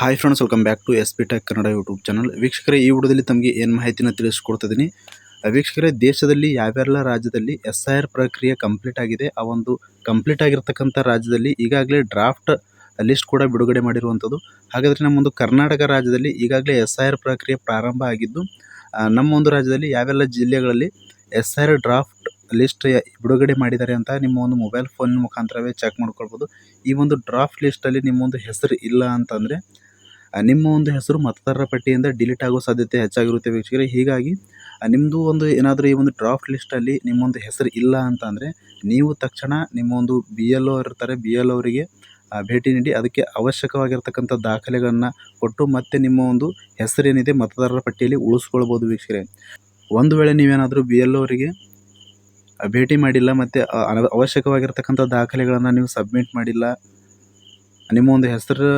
Hi friends, welcome back to S P tech Kannada YouTube channel. ವೀಕ್ಷಕರೇ, ಈ ವಿಡಿಯೋದಲ್ಲಿ ತಮಗೆ ಏನು ಮಾಹಿತಿನ ತಿಳಿಸ್ಕೊಡ್ತಿದ್ದೀನಿ. ವೀಕ್ಷಕರೇ, ದೇಶದಲ್ಲಿ ಯಾವೆಲ್ಲ ರಾಜ್ಯದಲ್ಲಿ SIR ಪ್ರಕ್ರಿಯೆ ಕಂಪ್ಲೀಟ್ ಆಗಿದೆ, ಆ ಒಂದು ಕಂಪ್ಲೀಟ್ ಆಗಿರ್ತಕ್ಕಂಥ ರಾಜ್ಯದಲ್ಲಿ ಈಗಾಗಲೇ ಡ್ರಾಫ್ಟ್ ಲಿಸ್ಟ್ ಕೂಡ ಬಿಡುಗಡೆ ಮಾಡಿರುವಂಥದ್ದು. ಹಾಗಾದರೆ ನಮ್ಮ ಒಂದು ಕರ್ನಾಟಕ ರಾಜ್ಯದಲ್ಲಿ ಈಗಾಗಲೇ SIR ಪ್ರಕ್ರಿಯೆ ಪ್ರಾರಂಭ ಆಗಿದ್ದು, ನಮ್ಮ ಒಂದು ರಾಜ್ಯದಲ್ಲಿ ಯಾವೆಲ್ಲ ಜಿಲ್ಲೆಗಳಲ್ಲಿ SIR ಡ್ರಾಫ್ಟ್ ಲಿಸ್ಟ್ ಬಿಡುಗಡೆ ಮಾಡಿದ್ದಾರೆ ಅಂತ ನಿಮ್ಮ ಒಂದು ಮೊಬೈಲ್ ಫೋನ್ ಮುಖಾಂತರವೇ ಚೆಕ್ ಮಾಡ್ಕೊಳ್ಬೋದು. ಈ ಒಂದು ಡ್ರಾಫ್ಟ್ ಲಿಸ್ಟಲ್ಲಿ ನಿಮ್ಮ ಒಂದು ಹೆಸರು ಇಲ್ಲ ಅಂತಂದರೆ ನಿಮ್ಮ ಒಂದು ಹೆಸರು ಮತದಾರರ ಪಟ್ಟಿಯಿಂದ ಡಿಲೀಟ್ ಆಗೋ ಸಾಧ್ಯತೆ ಹೆಚ್ಚಾಗಿರುತ್ತೆ ವೀಕ್ಷಕರೇ. ಹೀಗಾಗಿ ನಿಮ್ಮದು ಒಂದು ಏನಾದರೂ ಈ ಒಂದು ಡ್ರಾಫ್ಟ್ ಲಿಸ್ಟಲ್ಲಿ ನಿಮ್ಮೊಂದು ಹೆಸರು ಇಲ್ಲ ಅಂತ ಅಂದರೆ ನೀವು ತಕ್ಷಣ ನಿಮ್ಮ ಒಂದು BLO ಇರ್ತಾರೆ, BLO ಅವರಿಗೆ ಭೇಟಿ ನೀಡಿ ಅದಕ್ಕೆ ಅವಶ್ಯಕವಾಗಿರ್ತಕ್ಕಂಥ ದಾಖಲೆಗಳನ್ನು ಕೊಟ್ಟು ಮತ್ತೆ ನಿಮ್ಮ ಒಂದು ಹೆಸರೇನಿದೆ ಮತದಾರರ ಪಟ್ಟಿಯಲ್ಲಿ ಉಳಿಸ್ಕೊಳ್ಬೋದು ವೀಕ್ಷಕರೇ. ಒಂದು ವೇಳೆ ನೀವೇನಾದರೂ BLO ಅವರಿಗೆ ಭೇಟಿ ಮಾಡಿಲ್ಲ ಮತ್ತು ಅವಶ್ಯಕವಾಗಿರ್ತಕ್ಕಂಥ ದಾಖಲೆಗಳನ್ನು ನೀವು ಸಬ್ಮಿಟ್ ಮಾಡಿಲ್ಲ, ನಿಮ್ಮ ಒಂದು ಹೆಸರು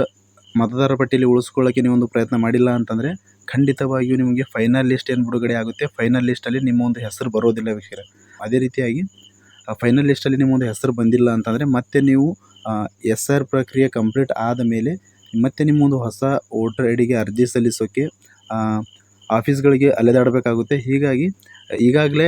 ಮತದಾರರ ಪಟ್ಟಿಯಲ್ಲಿ ಉಳಿಸ್ಕೊಳ್ಳೋಕ್ಕೆ ನೀವೊಂದು ಪ್ರಯತ್ನ ಮಾಡಿಲ್ಲ ಅಂತಂದರೆ ಖಂಡಿತವಾಗಿಯೂ ನಿಮಗೆ ಫೈನಲ್ ಲಿಸ್ಟ್ ಏನು ಬಿಡುಗಡೆ ಆಗುತ್ತೆ, ಫೈನಲ್ ಲಿಸ್ಟಲ್ಲಿ ನಿಮ್ಮ ಒಂದು ಹೆಸರು ಬರೋದಿಲ್ಲ ವೀಕ್ಷಕರೇ. ಅದೇ ರೀತಿಯಾಗಿ ಫೈನಲ್ ಲಿಸ್ಟಲ್ಲಿ ನಿಮ್ಮ ಒಂದು ಹೆಸರು ಬಂದಿಲ್ಲ ಅಂತಂದರೆ ಮತ್ತೆ ನೀವು SIR ಪ್ರಕ್ರಿಯೆ ಕಂಪ್ಲೀಟ್ ಆದ ಮೇಲೆ ಮತ್ತೆ ನಿಮ್ಮೊಂದು ಹೊಸ ವೋಟರ್ ಐಡಿಗೆ ಅರ್ಜಿ ಸಲ್ಲಿಸೋಕ್ಕೆ ಆಫೀಸ್ಗಳಿಗೆ ಅಲೆದಾಡಬೇಕಾಗುತ್ತೆ. ಹೀಗಾಗಿ ಈಗಾಗಲೇ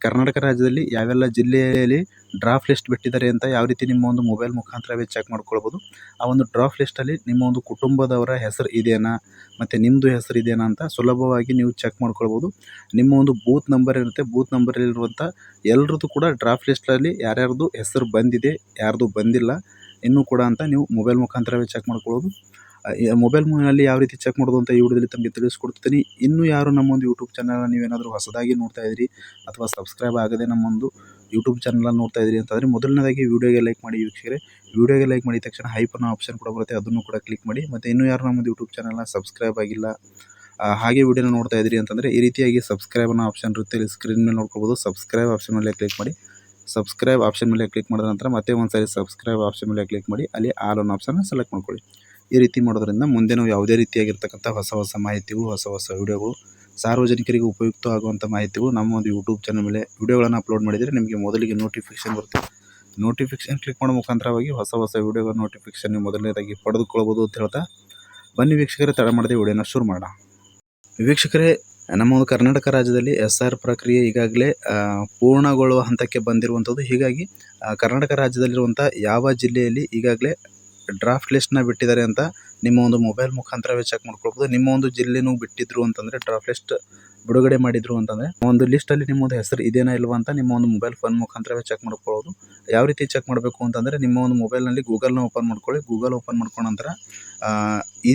ಕರ್ನಾಟಕ ರಾಜ್ಯದಲ್ಲಿ ಯಾವೆಲ್ಲ ಜಿಲ್ಲೆಯಲ್ಲಿ ಡ್ರಾಫ್ಟ್ ಲಿಸ್ಟ್ ಬಿಟ್ಟಿದ್ದಾರೆ ಅಂತ ಯಾವ ರೀತಿ ನಿಮ್ಮ ಒಂದು ಮೊಬೈಲ್ ಮುಖಾಂತರವೇ ಚೆಕ್ ಮಾಡ್ಕೊಳ್ಬೋದು. ಆ ಒಂದು ಡ್ರಾಫ್ಟ್ ಲಿಸ್ಟಲ್ಲಿ ನಿಮ್ಮ ಒಂದು ಕುಟುಂಬದವರ ಹೆಸರು ಇದೆಯಾ ಮತ್ತು ನಿಮ್ಮದು ಹೆಸರು ಇದೆಯಾ ಅಂತ ಸುಲಭವಾಗಿ ನೀವು ಚೆಕ್ ಮಾಡ್ಕೊಳ್ಬೋದು. ನಿಮ್ಮ ಒಂದು ಬೂತ್ ನಂಬರ್ ಇರುತ್ತೆ, ಬೂತ್ ನಂಬರಲ್ಲಿರುವಂಥ ಎಲ್ಲರದ್ದು ಕೂಡ ಡ್ರಾಫ್ಟ್ ಲಿಸ್ಟಲ್ಲಿ ಯಾರ್ಯಾರ್ದು ಹೆಸರು ಬಂದಿದೆ, ಯಾರ್ದು ಬಂದಿಲ್ಲ ಇನ್ನೂ ಕೂಡ ಅಂತ ನೀವು ಮೊಬೈಲ್ ಮುಖಾಂತರವೇ ಚೆಕ್ ಮಾಡ್ಕೊಳ್ಳೋದು. ಮೊಬೈಲ್ನಲ್ಲಿ ಯಾವ ರೀತಿ ಚೆಕ್ ಮಾಡೋದು ಅಂತ ಈ ವಿಡಿಯೋದಲ್ಲಿ ತಮಗೆ ತಿಳಿಸ್ಕೊಡ್ತೀನಿ. ಇನ್ನೂ ಯಾರು ನಮ್ಮೊಂದು ಯೂಟ್ಯೂಬ್ ಚಾನಲ್ ನೀವೇನಾದರೂ ಹೊಸದಾಗಿ ನೋಡ್ತಾ ಇದ್ದೀರಿ ಅಥವಾ ಸಬ್ಸ್ಕ್ರೈಬ್ ಆಗದೆ ನಮ್ಮೊಂದು ಯೂಟ್ಯೂಬ್ ಚಾನಲ್ ನೋಡ್ತಾ ಇದ್ದೀರಿ ಅಂತಂದರೆ ಮೊದಲನೇದಾಗಿ ವೀಡಿಯೋಗೆ ಲೈಕ್ ಮಾಡಿ ವೀಕ್ಷಕರೇ. ವೀಡಿಯೋಗೆ ಲೈಕ್ ಮಾಡಿದ ತಕ್ಷಣ ಹೈಪ್ ಅನ್ನೋ ಆಪ್ಷನ್ ಕೂಡ ಬರುತ್ತೆ, ಅದನ್ನು ಕೂಡ ಕ್ಲಿಕ್ ಮಾಡಿ. ಮತ್ತು ಇನ್ನೂ ಯಾರು ನಮ್ಮದು ಯೂಟ್ಯೂಬ್ ಚಾನಲ್ನ ಸಬ್ಸ್ಕ್ರೈಬ್ ಆಗಿಲ್ಲ ಹಾಗೆ ವೀಡಿಯೋನ ನೋಡ್ತಾ ಇದ್ದೀರಿ ಅಂತಂದರೆ ಈ ರೀತಿಯಾಗಿ ಸಬ್ಸ್ಕ್ರೈಬ್ ಅನ್ನೋ ಆಪ್ಷನ್ ಇರುತ್ತೆ, ಇಲ್ಲಿ ಸ್ಕ್ರೀನ್ ಮೇಲೆ ನೋಡ್ಕೊಬೋದು. ಸಬ್ಸ್ಕ್ರೈಬ್ ಆಪ್ಷನ್ ಮೇಲೆ ಕ್ಲಿಕ್ ಮಾಡಿ. ಸಬ್ಸ್ಕ್ರೈಬ್ ಆಪ್ಷನ್ ಮೇಲೆ ಕ್ಲಿಕ್ ಮಾಡಿದ ನಂತರ ಮತ್ತೆ ಒಂದು ಸಾರಿ ಸಬ್ಸ್ಕ್ರೈಬ್ ಆಪ್ಷನ್ ಮೇಲೆ ಕ್ಲಿಕ್ ಮಾಡಿ, ಅಲ್ಲಿ ಆಲ್ ಅನ್ನೋ ಆಪ್ಷನ್ನ ಸೆಲೆಕ್ಟ್ ಮಾಡ್ಕೊಳ್ಳಿ. ಈ ರೀತಿ ಮಾಡೋದ್ರಿಂದ ಮುಂದೆ ನಾವು ಯಾವುದೇ ರೀತಿಯಾಗಿರ್ತಕ್ಕಂಥ ಹೊಸ ಮಾಹಿತಿಗಳು, ಹೊಸ ವಿಡಿಯೋಗಳು, ಸಾರ್ವಜನಿಕರಿಗೆ ಉಪಯುಕ್ತ ಆಗುವಂಥ ಮಾಹಿತಿಗಳು ನಮ್ಮ ಒಂದು ಯೂಟ್ಯೂಬ್ ಚಾನಲ್ ಮೇಲೆ ವಿಡಿಯೋಗಳನ್ನು ಅಪ್ಲೋಡ್ ಮಾಡಿದರೆ ನಿಮಗೆ ಮೊದಲಿಗೆ ನೋಟಿಫಿಕೇಷನ್ ಬರುತ್ತೆ. ನೋಟಿಫಿಕೇಷನ್ ಕ್ಲಿಕ್ ಮಾಡೋ ಮುಖಾಂತರವಾಗಿ ಹೊಸ ವಿಡಿಯೋಗಳ ನೋಟಿಫಿಕೇಷನ್ ನೀವು ಮೊದಲನೇದಾಗಿ ಪಡೆದುಕೊಳ್ಬೋದು ಅಂತ ಹೇಳ್ತಾ ಬನ್ನಿ ವೀಕ್ಷಕರೇ, ತಡ ಮಾಡದೆ ವಿಡಿಯೋನ ಶುರು ಮಾಡೋಣ. ವೀಕ್ಷಕರೇ, ನಮ್ಮ ಒಂದು ಕರ್ನಾಟಕ ರಾಜ್ಯದಲ್ಲಿ SIR ಪ್ರಕ್ರಿಯೆ ಈಗಾಗಲೇ ಪೂರ್ಣಗೊಳ್ಳುವ ಹಂತಕ್ಕೆ ಬಂದಿರುವಂಥದ್ದು. ಹೀಗಾಗಿ ಕರ್ನಾಟಕ ರಾಜ್ಯದಲ್ಲಿರುವಂಥ ಯಾವ ಜಿಲ್ಲೆಯಲ್ಲಿ ಈಗಾಗಲೇ ಡ್ರಾಫ್ಟ್ ಲಿಸ್ಟ್ನ ಬಿಟ್ಟಿದ್ದಾರೆ ಅಂತ ನಿಮ್ಮ ಒಂದು ಮೊಬೈಲ್ ಮುಖಾಂತರವೇ ಚೆಕ್ ಮಾಡ್ಕೊಳ್ಬೋದು. ನಿಮ್ಮ ಒಂದು ಜಿಲ್ಲೆನೂ ಬಿಟ್ಟಿದ್ರು ಅಂತಂದರೆ, ಡ್ರಾಫ್ಟ್ ಲಿಸ್ಟ್ ಬಿಡುಗಡೆ ಮಾಡಿದ್ರು ಅಂತಂದರೆ ಒಂದು ಲಿಸ್ಟಲ್ಲಿ ನಿಮ್ಮೊಂದು ಹೆಸರು ಇದೆಯಾ ಇಲ್ವಾ ಅಂತ ನಿಮ್ಮ ಒಂದು ಮೊಬೈಲ್ ಫೋನ್ ಮುಖಾಂತರವೇ ಚೆಕ್ ಮಾಡ್ಕೊಳ್ಳೋದು. ಯಾವ ರೀತಿ ಚೆಕ್ ಮಾಡಬೇಕು ಅಂತಂದರೆ ನಿಮ್ಮ ಒಂದು ಮೊಬೈಲ್ನಲ್ಲಿ ಗೂಗಲ್ನ ಓಪನ್ ಮಾಡ್ಕೊಳ್ಳಿ. ಗೂಗಲ್ ಓಪನ್ ಮಾಡ್ಕೊಂಡ ನಂತರ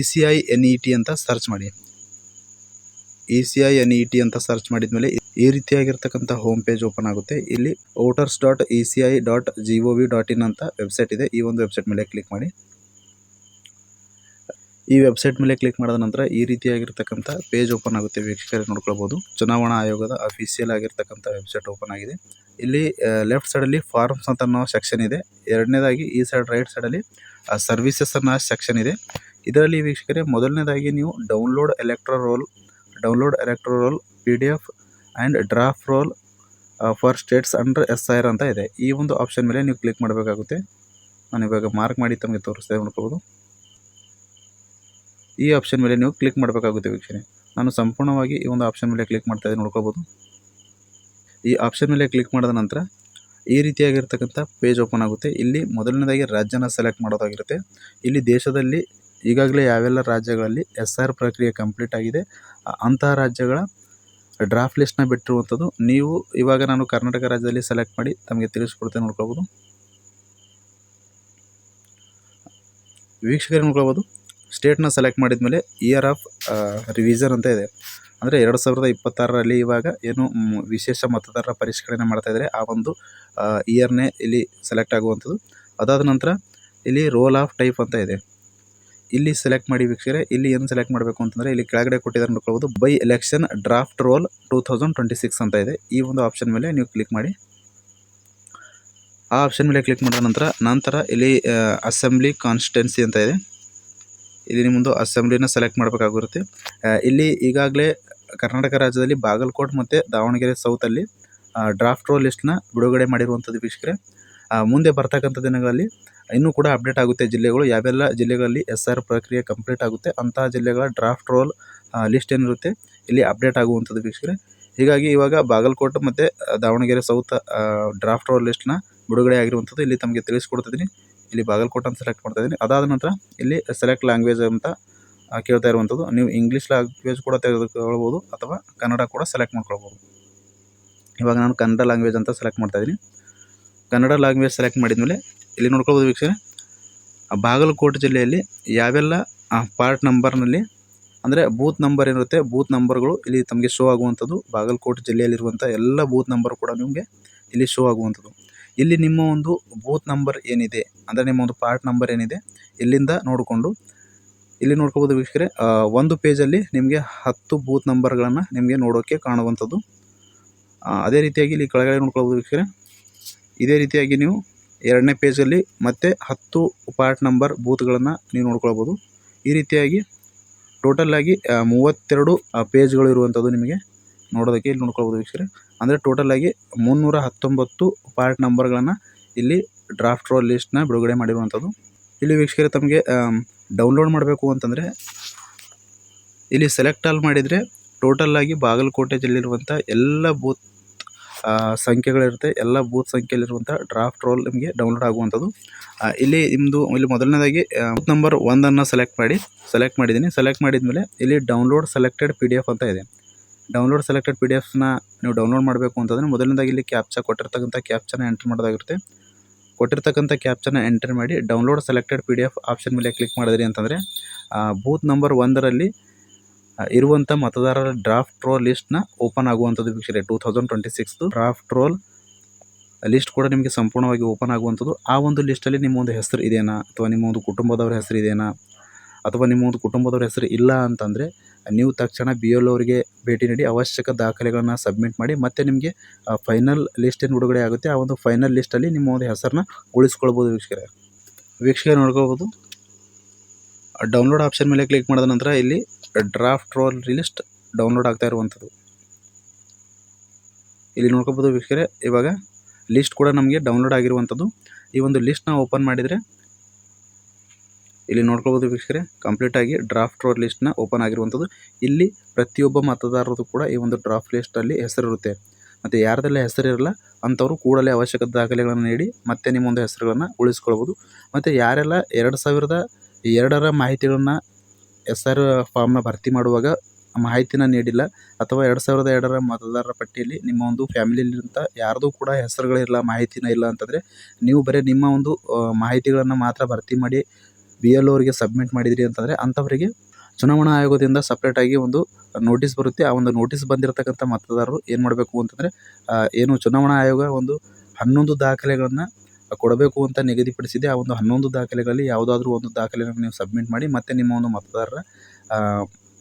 ECINET ಅಂತ ಸರ್ಚ್ ಮಾಡಿ. ECINET ಅಂತ ಸರ್ಚ್ ಮಾಡಿದ ಮೇಲೆ ಈ ರೀತಿಯಾಗಿರ್ತಕ್ಕಂಥ ಹೋಮ್ ಪೇಜ್ ಓಪನ್ ಆಗುತ್ತೆ. ಇಲ್ಲಿ voters.eci.gov.in ಅಂತ ವೆಬ್ಸೈಟ್ ಇದೆ. ಈ ಒಂದು ವೆಬ್ಸೈಟ್ ಮೇಲೆ ಕ್ಲಿಕ್ ಮಾಡಿ. ಈ ವೆಬ್ಸೈಟ್ ಮೇಲೆ ಕ್ಲಿಕ್ ಮಾಡಿದ ನಂತರ ಈ ರೀತಿಯಾಗಿರ್ತಕ್ಕಂಥ ಪೇಜ್ ಓಪನ್ ಆಗುತ್ತೆ ವೀಕ್ಷಕರೇ, ನೋಡ್ಕೊಳ್ಬೋದು. ಚುನಾವಣಾ ಆಯೋಗದ ಅಫಿಷಿಯಲ್ ಆಗಿರ್ತಕ್ಕಂಥ ವೆಬ್ಸೈಟ್ ಓಪನ್ ಆಗಿದೆ. ಇಲ್ಲಿ ಲೆಫ್ಟ್ ಸೈಡಲ್ಲಿ ಫಾರ್ಮ್ಸ್ ಅಂತ ಅನ್ನೋ ಸೆಕ್ಷನ್ ಇದೆ. ಎರಡನೇದಾಗಿ ಈ ಸೈಡ್ ರೈಟ್ ಸೈಡಲ್ಲಿ ಸರ್ವಿಸಸ್ ಅನ್ನೋ ಸೆಕ್ಷನ್ ಇದೆ. ಇದರಲ್ಲಿ ವೀಕ್ಷಕರೇ ಮೊದಲನೇದಾಗಿ ನೀವು download electoral PDF and draft roll for States under SIR ಅಂತ ಇದೆ. ಈ ಒಂದು ಆಪ್ಷನ್ ಮೇಲೆ ನೀವು ಕ್ಲಿಕ್ ಮಾಡಬೇಕಾಗುತ್ತೆ. ನಾನು ಇವಾಗ ಮಾರ್ಕ್ ಮಾಡಿ ತಮಗೆ ತೋರಿಸ್ತಾ ನೋಡ್ಕೋಬೋದು. ಈ ಆಪ್ಷನ್ ಮೇಲೆ ನೀವು ಕ್ಲಿಕ್ ಮಾಡಬೇಕಾಗುತ್ತೆ ವೀಕ್ಷಣೆ. ನಾನು ಸಂಪೂರ್ಣವಾಗಿ ಈ ಒಂದು ಆಪ್ಷನ್ ಮೇಲೆ ಕ್ಲಿಕ್ ಮಾಡ್ತಾ ಇದ್ದೀನಿ, ನೋಡ್ಕೋಬೋದು. ಈ ಆಪ್ಷನ್ ಮೇಲೆ ಕ್ಲಿಕ್ ಮಾಡಿದ ನಂತರ ಈ ರೀತಿಯಾಗಿರ್ತಕ್ಕಂಥ ಪೇಜ್ ಓಪನ್ ಆಗುತ್ತೆ. ಇಲ್ಲಿ ಮೊದಲನೇದಾಗಿ ರಾಜ್ಯನ ಸೆಲೆಕ್ಟ್ ಮಾಡೋದಾಗಿರುತ್ತೆ. ಇಲ್ಲಿ ದೇಶದಲ್ಲಿ ಈಗಾಗಲೇ ಯಾವೆಲ್ಲ ರಾಜ್ಯಗಳಲ್ಲಿ SIR ಪ್ರಕ್ರಿಯೆ ಕಂಪ್ಲೀಟ್ ಆಗಿದೆ ಅಂತಹ ರಾಜ್ಯಗಳ ಡ್ರಾಫ್ಟ್ ಲಿಸ್ಟ್ನ ಬಿಟ್ಟಿರುವಂಥದ್ದು. ನೀವು ಇವಾಗ ನಾನು ಕರ್ನಾಟಕ ರಾಜ್ಯದಲ್ಲಿ ಸೆಲೆಕ್ಟ್ ಮಾಡಿ ತಮಗೆ ತಿಳಿಸ್ಕೊಡ್ತೇನೆ, ನೋಡ್ಕೊಳ್ಬೋದು. ವೀಕ್ಷಕರೇ ನೋಡ್ಕೊಳ್ಬೋದು, ಸ್ಟೇಟ್ನ ಸೆಲೆಕ್ಟ್ ಮಾಡಿದ ಮೇಲೆ ಇಯರ್ ಆಫ್ ರಿವಿಷನ್ ಅಂತ ಇದೆ. ಅಂದರೆ 2026ರಲ್ಲಿ ಇವಾಗ ಏನು ವಿಶೇಷ ಮತದಾರರ ಪರಿಷ್ಕರಣೆ ಮಾಡ್ತಾಯಿದ್ದಾರೆ, ಆ ಒಂದು ಇಯರ್ನೇ ಇಲ್ಲಿ ಸೆಲೆಕ್ಟ್ ಆಗುವಂಥದ್ದು. ಅದಾದ ನಂತರ ಇಲ್ಲಿ ರೋಲ್ ಆಫ್ ಟೈಪ್ ಅಂತ ಇದೆ. ಇಲ್ಲಿ ಸೆಲೆಕ್ಟ್ ಮಾಡಿ ವೀಕ್ಷಕರೇ. ಇಲ್ಲಿ ಏನು ಸೆಲೆಕ್ಟ್ ಮಾಡಬೇಕು ಅಂತಂದರೆ ಇಲ್ಲಿ ಕೆಳಗಡೆ ಕೊಟ್ಟಿದ್ದಾರೆ ನೋಡ್ಕೊಳ್ಬೋದು, ಬೈ ಎಲೆಕ್ಷನ್ ಡ್ರಾಫ್ಟ್ ರೋಲ್ 2026 ಅಂತ ಇದೆ. ಈ ಒಂದು ಆಪ್ಷನ್ ಮೇಲೆ ನೀವು ಕ್ಲಿಕ್ ಮಾಡಿ. ಆ ಆಪ್ಷನ್ ಮೇಲೆ ಕ್ಲಿಕ್ ಮಾಡಿದ ನಂತರ ಇಲ್ಲಿ ಅಸೆಂಬ್ಲಿ ಕಾನ್ಸ್ಟಿಟ್ಯೂನ್ಸಿ ಅಂತ ಇದೆ. ಇಲ್ಲಿ ನಿಮ್ಮದು ಅಸೆಂಬ್ಲಿನ ಸೆಲೆಕ್ಟ್ ಮಾಡಬೇಕಾಗಿರುತ್ತೆ. ಇಲ್ಲಿ ಈಗಾಗಲೇ ಕರ್ನಾಟಕ ರಾಜ್ಯದಲ್ಲಿ ಬಾಗಲಕೋಟ್ ಮತ್ತು ದಾವಣಗೆರೆ ಸೌತಲ್ಲಿ ಡ್ರಾಫ್ಟ್ ರೋಲ್ ಲಿಸ್ಟ್ನ ಬಿಡುಗಡೆ ಮಾಡಿರುವಂಥದ್ದು ವೀಕ್ಷಕರೇ. ಮುಂದೆ ಬರ್ತಕ್ಕಂಥ ದಿನಗಳಲ್ಲಿ ಇನ್ನೂ ಕೂಡ ಅಪ್ಡೇಟ್ ಆಗುತ್ತೆ ಜಿಲ್ಲೆಗಳು ಯಾವೆಲ್ಲ ಜಿಲ್ಲೆಗಳಲ್ಲಿ SIR ಪ್ರಕ್ರಿಯೆ ಕಂಪ್ಲೀಟ್ ಆಗುತ್ತೆ ಅಂತಹ ಜಿಲ್ಲೆಗಳ ಡ್ರಾಫ್ಟ್ ರೋಲ್ ಲಿಸ್ಟ್ ಏನಿರುತ್ತೆ ಇಲ್ಲಿ ಅಪ್ಡೇಟ್ ಆಗುವಂಥದ್ದು ವೀಕ್ಷಕರೇ. ಹೀಗಾಗಿ ಇವಾಗ ಬಾಗಲಕೋಟೆ ಮತ್ತು ದಾವಣಗೆರೆ ಸೌತ್ ಡ್ರಾಫ್ಟ್ ರೋಲ್ ಲಿಸ್ಟ್ನ ಬಿಡುಗಡೆ ಆಗಿರುವಂಥದ್ದು ಇಲ್ಲಿ ತಮಗೆ ತಿಳಿಸ್ಕೊಡ್ತಿದ್ದೀನಿ. ಇಲ್ಲಿ ಬಾಗಲಕೋಟೆ ಅಂತ ಸೆಲೆಕ್ಟ್ ಮಾಡ್ತಾ ಇದ್ದೀನಿ. ಅದಾದ ನಂತರ ಇಲ್ಲಿ ಸೆಲೆಕ್ಟ್ ಲ್ಯಾಂಗ್ವೇಜ್ ಅಂತ ಕೇಳ್ತಾ ಇರುವಂಥದ್ದು. ನೀವು ಇಂಗ್ಲೀಷ್ ಲ್ಯಾಂಗ್ವೇಜ್ ಕೂಡ ತೆಗೆದುಕೊಳ್ಬೋದು ಅಥವಾ ಕನ್ನಡ ಕೂಡ ಸೆಲೆಕ್ಟ್ ಮಾಡ್ಕೊಳ್ಬೋದು. ಇವಾಗ ನಾನು ಕನ್ನಡ ಲ್ಯಾಂಗ್ವೇಜ್ ಅಂತ ಸೆಲೆಕ್ಟ್ ಮಾಡ್ತಾ ಇದ್ದೀನಿ. ಕನ್ನಡ ಲ್ಯಾಂಗ್ವೇಜ್ ಸೆಲೆಕ್ಟ್ ಮಾಡಿದ್ಮೇಲೆ ಇಲ್ಲಿ ನೋಡ್ಕೊಳ್ಬೋದು ವೀಕ್ಷಕರೇ, ಬಾಗಲಕೋಟೆ ಜಿಲ್ಲೆಯಲ್ಲಿ ಯಾವೆಲ್ಲ ಪಾರ್ಟ್ ನಂಬರ್ನಲ್ಲಿ ಅಂದರೆ ಬೂತ್ ನಂಬರ್ ಏನಿರುತ್ತೆ ಬೂತ್ ನಂಬರ್ಗಳು ಇಲ್ಲಿ ತಮಗೆ ಶೋ ಆಗುವಂಥದ್ದು. ಬಾಗಲಕೋಟೆ ಜಿಲ್ಲೆಯಲ್ಲಿರುವಂಥ ಎಲ್ಲ ಬೂತ್ ನಂಬರ್ ಕೂಡ ನಿಮಗೆ ಇಲ್ಲಿ ಶೋ ಆಗುವಂಥದ್ದು. ಇಲ್ಲಿ ನಿಮ್ಮ ಒಂದು ಬೂತ್ ನಂಬರ್ ಏನಿದೆ ಅಂದರೆ ನಿಮ್ಮ ಒಂದು ಪಾರ್ಟ್ ನಂಬರ್ ಏನಿದೆ ಇಲ್ಲಿಂದ ನೋಡಿಕೊಂಡು ಇಲ್ಲಿ ನೋಡ್ಕೋಬೋದು ವೀಕ್ಷಕರೇ, ಒಂದು ಪೇಜಲ್ಲಿ ನಿಮಗೆ 10 ಬೂತ್ ನಂಬರ್ಗಳನ್ನು ನಿಮಗೆ ನೋಡೋಕ್ಕೆ ಕಾಣುವಂಥದ್ದು. ಅದೇ ರೀತಿಯಾಗಿ ಇಲ್ಲಿ ಕೆಳಗಡೆ ನೋಡ್ಕೊಳ್ಬೋದು ವೀಕ್ಷಕರೇ, ಇದೇ ರೀತಿಯಾಗಿ ನೀವು 2ನೇ ಪೇಜಲ್ಲಿ ಮತ್ತೆ 10 ಪಾರ್ಟ್ ನಂಬರ್ ಬೂತ್ಗಳನ್ನು ನೀವು ನೋಡ್ಕೊಳ್ಬೋದು. ಈ ರೀತಿಯಾಗಿ ಟೋಟಲಾಗಿ 32 ಪೇಜ್ಗಳು ಇರುವಂಥದ್ದು ನಿಮಗೆ ನೋಡೋದಕ್ಕೆ ಇಲ್ಲಿ ನೋಡ್ಕೊಳ್ಬೋದು ವೀಕ್ಷಕರೇ. ಅಂದರೆ ಟೋಟಲಾಗಿ 319 ಪಾರ್ಟ್ ನಂಬರ್ಗಳನ್ನು ಇಲ್ಲಿ ಡ್ರಾಫ್ಟ್ ರೋಲ್ ಲಿಸ್ಟ್ನ ಬಿಡುಗಡೆ ಮಾಡಿರುವಂಥದ್ದು. ಇಲ್ಲಿ ವೀಕ್ಷಕರೇ ತಮಗೆ ಡೌನ್ಲೋಡ್ ಮಾಡಬೇಕು ಅಂತಂದರೆ ಇಲ್ಲಿ ಸೆಲೆಕ್ಟ್ ಆಲ್ ಮಾಡಿದರೆ ಟೋಟಲಾಗಿ ಬಾಗಲಕೋಟೆ ಜಿಲ್ಲೆಯಲ್ಲಿರುವಂಥ ಎಲ್ಲ ಬೂತ್ ಸಂಖ್ಯೆಗಳಿರುತ್ತೆ. ಎಲ್ಲ ಬೂತ್ ಸಂಖ್ಯೆಯಲ್ಲಿರುವಂಥ ಡ್ರಾಫ್ಟ್ ರೋಲ್ ನಿಮಗೆ ಡೌನ್ಲೋಡ್ ಆಗುವಂಥದ್ದು. ಇಲ್ಲಿ ಮೊದಲನೇದಾಗಿ ಬೂತ್ ನಂಬರ್ 1 ಸೆಲೆಕ್ಟ್ ಮಾಡಿದ್ದೀನಿ. ಸೆಲೆಕ್ಟ್ ಮಾಡಿದ್ಮೇಲೆ ಇಲ್ಲಿ ಡೌನ್ಲೋಡ್ ಸೆಲೆಕ್ಟೆಡ್ PDF ಅಂತ ಇದೆ. ಡೌನ್ಲೋಡ್ ಸೆಲೆಕ್ಟೆಡ್ PDFನ ನೀವು ಡೌನ್ಲೋಡ್ ಮಾಡಬೇಕು ಅಂತಂದರೆ ಮೊದಲನೇದಾಗಿ ಇಲ್ಲಿ ಕೊಟ್ಟಿರ್ತಕ್ಕಂಥ ಕ್ಯಾಪ್ಚನ ಎಂಟರ್ ಮಾಡೋದಾಗಿರುತ್ತೆ. ಕೊಟ್ಟಿರ್ತಕ್ಕಂಥ ಕ್ಯಾಪ್ಚನ ಎಂಟರ್ ಮಾಡಿ ಡೌನ್ಲೋಡ್ ಸೆಲೆಕ್ಟೆಡ್ PDF ಆಪ್ಷನ್ ಮೇಲೆ ಕ್ಲಿಕ್ ಮಾಡಿದ್ರಿ ಅಂತಂದರೆ ಬೂತ್ ನಂಬರ್ 1ರಲ್ಲಿ ಇರುವಂಥ ಮತದಾರರ ಡ್ರಾಫ್ಟ್ ರೋಲ್ ಲಿಸ್ಟ್ನ ಓಪನ್ ಆಗುವಂಥದ್ದು ವೀಕ್ಷಕರೇ. 2026 ಡ್ರಾಫ್ಟ್ ರೋಲ್ ಲಿಸ್ಟ್ ಕೂಡ ನಿಮಗೆ ಸಂಪೂರ್ಣವಾಗಿ ಓಪನ್ ಆಗುವಂಥದ್ದು. ಆ ಒಂದು ಲಿಸ್ಟಲ್ಲಿ ನಿಮ್ಮ ಒಂದು ಹೆಸರು ಇದೆಯಾ ಅಥವಾ ನಿಮ್ಮ ಒಂದು ಕುಟುಂಬದವರ ಹೆಸರು ಇದೆಯಾ ಅಥವಾ ನಿಮ್ಮ ಒಂದು ಕುಟುಂಬದವರ ಹೆಸರು ಇಲ್ಲ ಅಂತಂದರೆ ನೀವು ತಕ್ಷಣ BLO ಅವರಿಗೆ ಭೇಟಿ ನೀಡಿ ಅವಶ್ಯಕ ದಾಖಲೆಗಳನ್ನು ಸಬ್ಮಿಟ್ ಮಾಡಿ ಮತ್ತೆ ನಿಮಗೆ ಫೈನಲ್ ಲಿಸ್ಟ್ ಏನು ಬಿಡುಗಡೆ ಆಗುತ್ತೆ ಆ ಒಂದು ಫೈನಲ್ ಲಿಸ್ಟಲ್ಲಿ ನಿಮ್ಮ ಒಂದು ಹೆಸರನ್ನ ಉಳಿಸ್ಕೊಳ್ಬೋದು ವೀಕ್ಷಕರೇ ನೋಡ್ಕೋಬೋದು. ಡೌನ್ಲೋಡ್ ಆಪ್ಷನ್ ಮೇಲೆ ಕ್ಲಿಕ್ ಮಾಡಿದ ನಂತರ ಇಲ್ಲಿ ಡ್ರಾಫ್ಟ್ ರೋಲ್ ಲಿಸ್ಟ್ ಡೌನ್ಲೋಡ್ ಆಗ್ತಾ ಇರುವಂಥದ್ದು ಇಲ್ಲಿ ನೋಡ್ಕೋಬೋದು ವೀಕ್ಷಕರೇ. ಇವಾಗ ಲಿಸ್ಟ್ ಕೂಡ ನಮಗೆ ಡೌನ್ಲೋಡ್ ಆಗಿರುವಂಥದ್ದು. ಈ ಒಂದು ಲಿಸ್ಟ್ನ ಓಪನ್ ಮಾಡಿದರೆ ಇಲ್ಲಿ ನೋಡ್ಕೋಬೋದು ವೀಕ್ಷಕರೇ, ಕಂಪ್ಲೀಟಾಗಿ ಡ್ರಾಫ್ಟ್ ರೋಲ್ ಲಿಸ್ಟ್ನ ಓಪನ್ ಆಗಿರುವಂಥದ್ದು. ಇಲ್ಲಿ ಪ್ರತಿಯೊಬ್ಬ ಮತದಾರರದು ಕೂಡ ಈ ಒಂದು ಡ್ರಾಫ್ಟ್ ಲಿಸ್ಟಲ್ಲಿ ಹೆಸರಿರುತ್ತೆ. ಮತ್ತು ಯಾರದೆಲ್ಲ ಹೆಸರಿರಲ್ಲ ಅಂಥವರು ಕೂಡಲೇ ಅವಶ್ಯಕ ದಾಖಲೆಗಳನ್ನು ನೀಡಿ ಮತ್ತೆ ನಿಮ್ಮ ಒಂದು ಹೆಸರುಗಳನ್ನು ಉಳಿಸ್ಕೊಳ್ಬೋದು. ಮತ್ತು ಯಾರೆಲ್ಲ 2002ರ ಮಾಹಿತಿಗಳನ್ನು SR ಫಾರ್ಮ್ನ ಭರ್ತಿ ಮಾಡುವಾಗ ಮಾಹಿತಿನ ನೀಡಿಲ್ಲ ಅಥವಾ 2002ರ ಮತದಾರರ ಪಟ್ಟಿಯಲ್ಲಿ ನಿಮ್ಮ ಒಂದು ಫ್ಯಾಮಿಲಿಯಲ್ಲಿರುವಂಥ ಯಾರ್ದು ಕೂಡ ಹೆಸರುಗಳಿಲ್ಲ ಮಾಹಿತಿನ ಇಲ್ಲ ಅಂತಂದರೆ ನೀವು ಬರೀ ನಿಮ್ಮ ಒಂದು ಮಾಹಿತಿಗಳನ್ನು ಮಾತ್ರ ಭರ್ತಿ ಮಾಡಿ BLO ಅವರಿಗೆ ಸಬ್ಮಿಟ್ ಮಾಡಿದಿರಿ ಅಂತಂದರೆ ಅಂಥವರಿಗೆ ಚುನಾವಣಾ ಆಯೋಗದಿಂದ ಸಪ್ರೇಟಾಗಿ ಒಂದು ನೋಟಿಸ್ ಬರುತ್ತೆ. ಆ ಒಂದು ನೋಟಿಸ್ ಬಂದಿರತಕ್ಕಂಥ ಮತದಾರರು ಏನು ಮಾಡಬೇಕು ಅಂತಂದರೆ ಏನು ಚುನಾವಣಾ ಆಯೋಗ ಒಂದು 11 ದಾಖಲೆಗಳನ್ನು ಕೊಡಬೇಕು ಅಂತ ನಿಗದಿಪಡಿಸಿದೆ. ಆ ಒಂದು 11 ದಾಖಲೆಗಳಲ್ಲಿ ಯಾವುದಾದ್ರೂ ಒಂದು ದಾಖಲೆಯನ್ನು ನೀವು ಸಬ್ಮಿಟ್ ಮಾಡಿ ಮತ್ತೆ ನಿಮ್ಮ ಒಂದು ಮತದಾರರ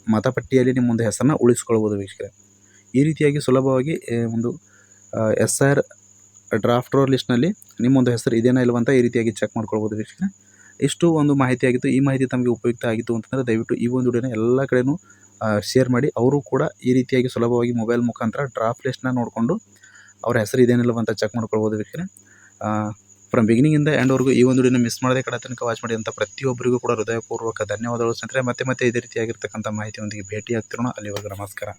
ಮತಪಟ್ಟಿಯಲ್ಲಿ ನಿಮ್ಮ ಒಂದು ಹೆಸರನ್ನ ಉಳಿಸ್ಕೊಳ್ಬೋದು ವೀಕ್ಷಕರೇ. ಈ ರೀತಿಯಾಗಿ ಸುಲಭವಾಗಿ ಒಂದು SR ಡ್ರಾಫ್ಟ್ ರೋಲ್ ಲಿಸ್ಟ್ನಲ್ಲಿ ನಿಮ್ಮೊಂದು ಹೆಸರು ಇದೇನಾ ಇಲ್ವಂತ ಈ ರೀತಿಯಾಗಿ ಚೆಕ್ ಮಾಡ್ಕೊಳ್ಬೋದು ವೀಕ್ಷಕರೇ. ಇಷ್ಟು ಒಂದು ಮಾಹಿತಿ ಆಗಿತ್ತು. ಈ ಮಾಹಿತಿ ತಮಗೆ ಉಪಯುಕ್ತ ಆಗಿತ್ತು ಅಂತಂದರೆ ದಯವಿಟ್ಟು ಈ ಒಂದು ವಿಡಿಯೋನ ಎಲ್ಲ ಕಡೆಯೂ ಶೇರ್ ಮಾಡಿ. ಅವರು ಕೂಡ ಈ ರೀತಿಯಾಗಿ ಸುಲಭವಾಗಿ ಮೊಬೈಲ್ ಮುಖಾಂತರ ಡ್ರಾಫ್ಟ್ ಲಿಸ್ಟ್ನ ನೋಡಿಕೊಂಡು ಅವರ ಹೆಸರು ಇದೇನಿಲ್ಲವಂತ ಚೆಕ್ ಮಾಡ್ಕೊಳ್ಬೋದು ವೀಕ್ಷಕರೇ. ಫ್ರಮ್ ಬಿಗಿನಿಂಗಿಂದ ಎಂಡ್ವರೆಗೂ ಈ ಒಂದು ವಿಡಿಯೋನ ಮಿಸ್ ಮಾಡದೆ ಕಡೆ ತನಕ ವಾಚ್ ಮಾಡಿ ಅಂತ ಪ್ರತಿಯೊಬ್ಬರಿಗೂ ಕೂಡ ಹೃದಯಪೂರ್ವಕ ಧನ್ಯವಾದಗಳು ಸ್ನೇಹಿತರೆ. ಮತ್ತೆ ಇದೇ ರೀತಿಯಾಗಿರ್ತಕ್ಕಂಥ ಮಾಹಿತಿಯೊಂದಿಗೆ ಭೇಟಿ ಆಗ್ತಿರೋಣ. ಅಲ್ಲಿವರೆಗೂ ನಮಸ್ಕಾರ.